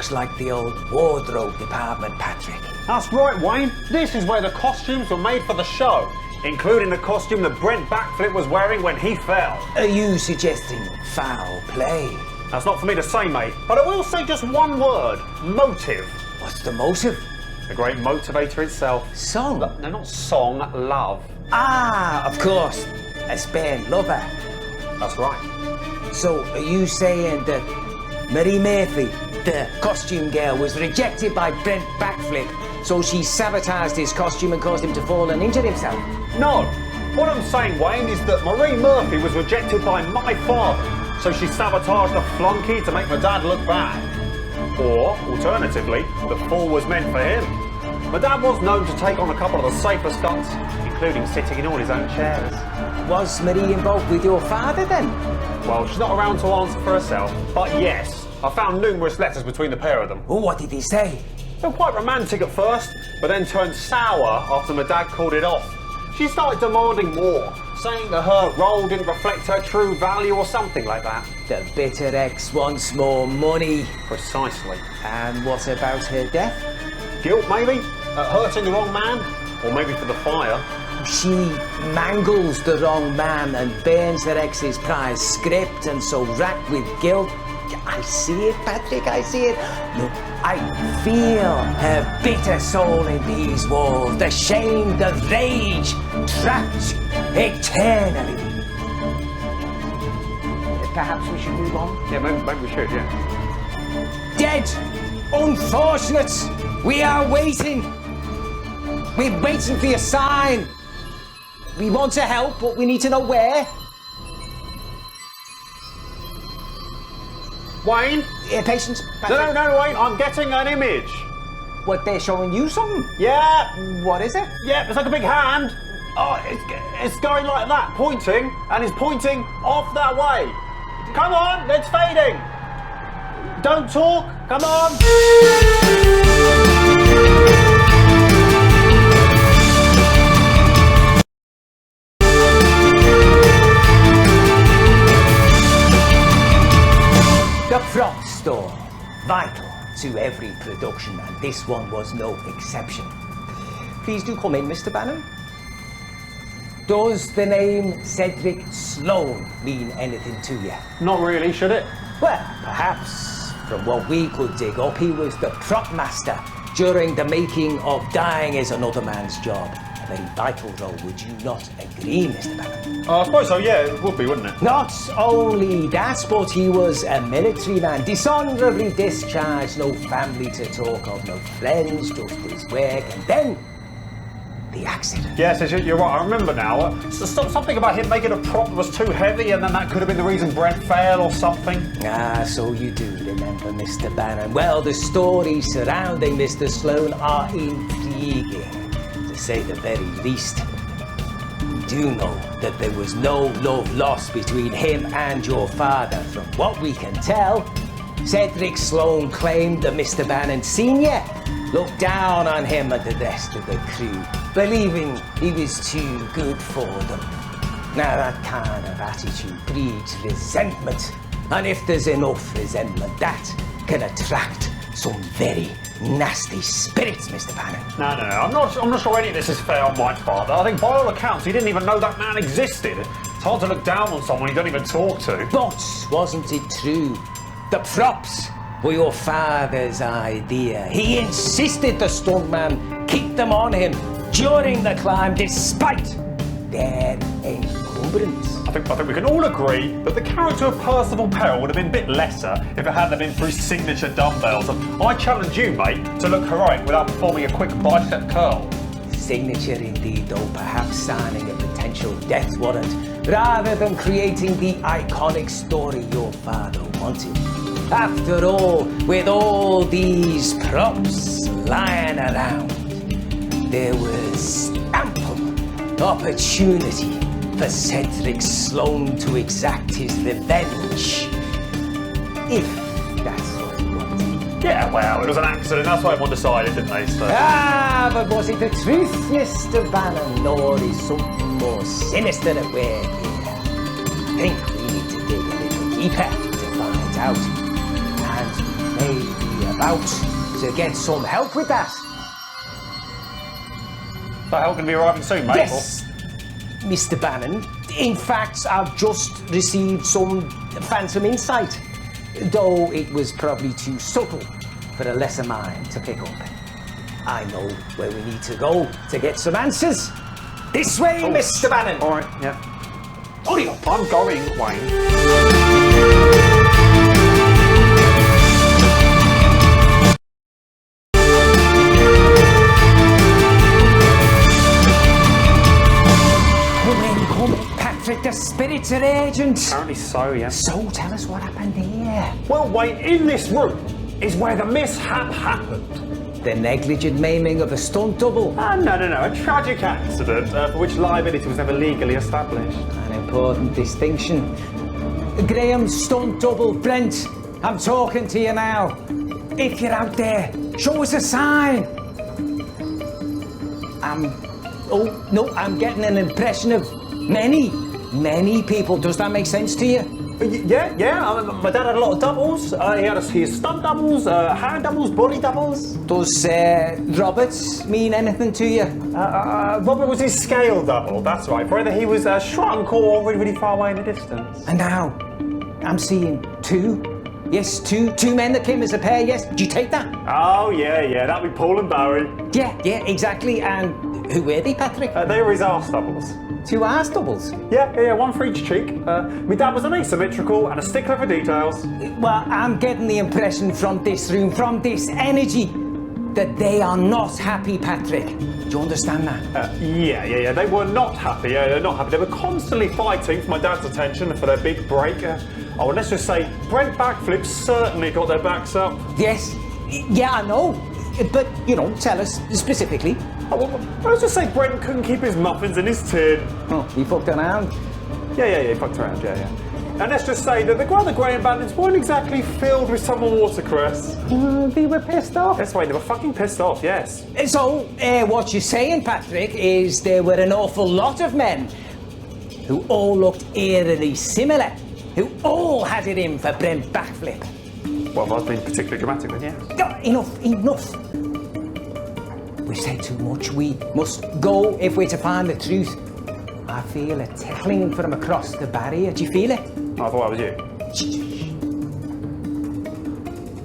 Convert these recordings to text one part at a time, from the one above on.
looks like the old wardrobe department, Patrick. That's right, Wayne. This is where the costumes were made for the show, including the costume that Brent Backflip was wearing when he fell. Are you suggesting foul play? That's not for me to say, mate, but I will say just one word: motive. What's the motive? The great motivator itself. Song? No, not song, love. Ah, of course. A spare lover. That's right. So, are you saying that Marie Murphy, the costume girl, was rejected by Brent Backflip, so she sabotaged his costume and caused him to fall and injure himself? No. What I'm saying, Wayne, is that Marie Murphy was rejected by my father, so she sabotaged a flunky to make my dad look bad. Or, alternatively, the fall was meant for him. My dad was known to take on a couple of the safer stunts, including sitting in all his own chairs. Was Marie involved with your father then? Well, she's not around to answer for herself, but yes, I found numerous letters between the pair of them. Oh, what did he say? They were quite romantic at first, but then turned sour after my dad called it off. She started demanding more, saying that her role didn't reflect her true value or something like that. The bitter ex wants more money. Precisely. And what about her death? Guilt, maybe? At hurting the wrong man? Or maybe for the fire? She mangles the wrong man and burns her ex's prize script, and so racked with guilt. I see it, Patrick, I see it. Look, I feel her bitter soul in these walls, the shame, the rage, trapped eternally. Perhaps we should move on? Yeah, maybe we should, yeah. Dead! Unfortunates! We are waiting! We're waiting for your sign! We want to help, but we need to know where. Wayne? Patience. No, Wayne, I'm getting an image. What, they're showing you something? Yeah. What is it? Yeah, it's like a big hand. Oh, it's going like that, pointing, and it's pointing off that way. Come on, it's fading. Don't talk, come on. The prop store, vital to every production, and this one was no exception. Please do come in, Mr. Bannon. Does the name Cedric Sloan mean anything to you? Not really, should it? Well, perhaps. From what we could dig up, he was the prop master during the making of Dying is Another Man's Job. A very vital role, would you not agree, Mr. Bannon? I suppose so, yeah, it would be, wouldn't it? Not only that, but he was a military man, dishonourably discharged, no family to talk of, no friends, just his work, and then the accident. Yes, you're right, I remember now. Something about him making a prop that was too heavy, and then that could have been the reason Brent fell or something. Ah, so you do remember, Mr. Bannon. Well, the stories surrounding Mr. Sloan are intriguing, to say the very least. We do know that there was no love lost between him and your father. From what we can tell, Cedric Sloan claimed that Mr. Bannon Sr. looked down on him and the rest of the crew, believing he was too good for them. Now, that kind of attitude breeds resentment, and if there's enough resentment, that can attract some very nasty spirits, Mr. Bannon. No, I'm not sure any of this is fair on my father. I think by all accounts he didn't even know that man existed. It's hard to look down on someone you don't even talk to. But wasn't it true? The props were your father's idea. He insisted the stuntman keep them on him during the climb despite their encumbrance. I think we can all agree that the character of Percival Peril would have been a bit lesser if it hadn't been for his signature dumbbells. And I challenge you, mate, to look heroic without performing a quick bicep curl. Signature indeed, though perhaps signing a potential death warrant rather than creating the iconic story your father wanted. After all, with all these props lying around, there was ample opportunity for Cedric Sloan to exact his revenge. If that's what he wanted. Yeah, well, it was an accident. That's what everyone decided, didn't they? So. Ah, but was it the truth, Mr. Bannon, or is something more sinister at work here? I think we need to dig a little deeper to find out. And maybe out to get some help with that. That help can be arriving soon, mate. Yes, Mr. Bannon. In fact, I've just received some phantom insight, though it was probably too subtle for a lesser mind to pick up. I know where we need to go to get some answers. This way, Mr. Bannon. All right, yeah. Hurry up. I'm going, Wayne. Come in, Patrick, the spirits are agent. Apparently so, yeah. So tell us what happened here. Well, Wayne, in this room is where the mishap happened. The negligent maiming of a stunt double. No. A tragic accident for which liability was never legally established. An important distinction. Graham, stunt double, Brent, I'm talking to you now. If you're out there, show us a sign. I'm getting an impression of many people. Does that make sense to you? Yeah. My dad had a lot of doubles. He had his stunt doubles, hand doubles, body doubles. Does Robert mean anything to you? Robert was his scale double, that's right. Whether he was shrunk or really far away in the distance. And now, I'm seeing two. Yes, two men that came as a pair, yes. Do you take that? Oh, yeah, that'd be Paul and Barry. Yeah, exactly. And who were they, Patrick? They were his arse doubles. Two arse doubles? Yeah, one for each cheek. My dad was an asymmetrical and a stickler for details. Well, I'm getting the impression from this room, from this energy, that they are not happy, Patrick. Do you understand that? Yeah. They were not happy. They're not happy. They were constantly fighting for my dad's attention for their big break. And let's just say, Brent backflips certainly got their backs up. Yes. Yeah, I know. But, tell us specifically. Let's just say Brent couldn't keep his muffins in his tin. Oh, he fucked around? Yeah, he fucked around, yeah. And let's just say that the other Graham bandits weren't exactly filled with summer watercress. They were pissed off. That's right, they were fucking pissed off, yes. So, what you're saying, Patrick, is there were an awful lot of men who all looked eerily similar, who all had it in for Brent backflip. Well, if I was being particularly dramatic then, yeah. Enough. We've said too much. We must go if we're to find the truth. I feel a tickling from across the barrier. Do you feel it? I thought it was you.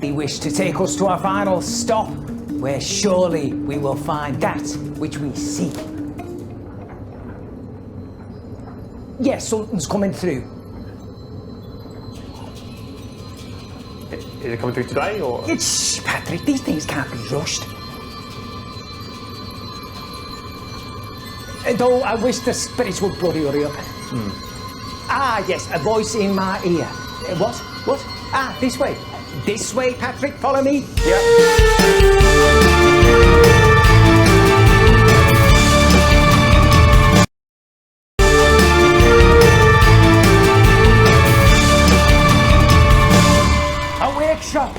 They wish to take us to our final stop, where surely we will find that which we seek. Yes, something's coming through. Is it coming through today, or...? Shh, Patrick, these things can't be rushed. Though I wish the spirits would bloody hurry up. Yes, a voice in my ear. What? This way. This way, Patrick, follow me. Yeah. A workshop.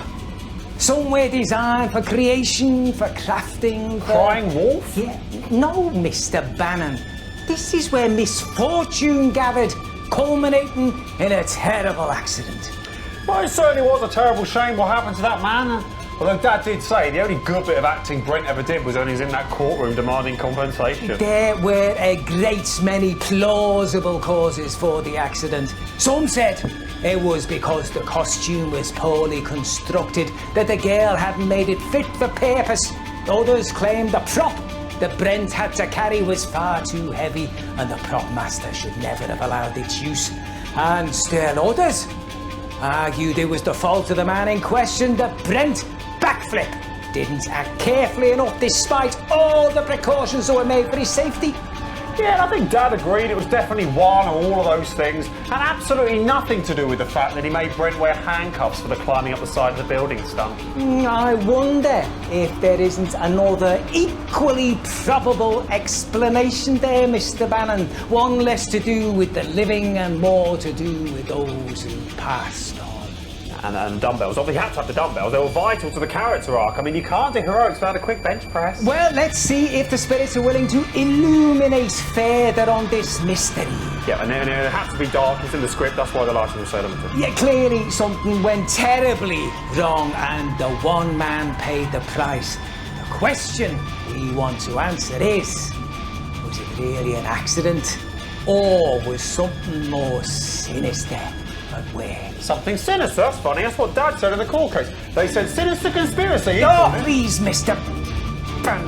Somewhere designed for creation, for crafting, for... Crying wolf? Yeah. No, Mr. Bannon. This is where misfortune gathered, culminating in a terrible accident. Well, it certainly was a terrible shame what happened to that man. Although Dad did say the only good bit of acting Brent ever did was when he was in that courtroom demanding compensation. There were a great many plausible causes for the accident. Some said it was because the costume was poorly constructed, that the girl hadn't made it fit for purpose. Others claimed the prop that Brent had to carry was far too heavy and the prop master should never have allowed its use. And still others argued it was the fault of the man in question that Brent backflip didn't act carefully enough despite all the precautions that were made for his safety. Yeah, and I think Dad agreed it was definitely one of all of those things, and absolutely nothing to do with the fact that he made Brent wear handcuffs for the climbing up the side of the building stunt. I wonder if there isn't another equally probable explanation there, Mr. Bannon. One less to do with the living and more to do with those who passed on and dumbbells. Obviously, you had to have the dumbbells. They were vital to the character arc. I mean, you can't do heroics without a quick bench press. Well, let's see if the spirits are willing to illuminate further on this mystery. Yeah, and it had to be dark. It's in the script. That's why the lighting was so limited. Yeah, clearly something went terribly wrong and the one man paid the price. The question we want to answer is, was it really an accident? Or was something more sinister at work? Something sinister? That's funny. That's what Dad said in the court case. They said sinister conspiracy. Oh, please, Mr. Bannon.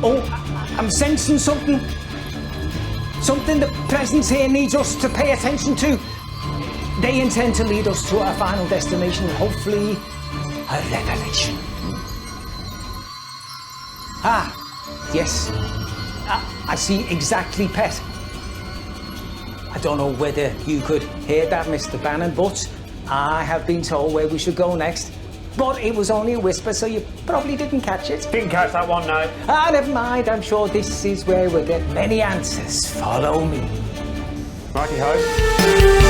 Oh, I'm sensing something. Something the presence here needs us to pay attention to. They intend to lead us to our final destination, hopefully a revelation. Ah, yes. I see exactly, Pet. I don't know whether you could hear that, Mr. Bannon, but I have been told where we should go next. But it was only a whisper, so you probably didn't catch it. Didn't catch that one, no. Ah, never mind. I'm sure this is where we'll get many answers. Follow me. Righty-ho.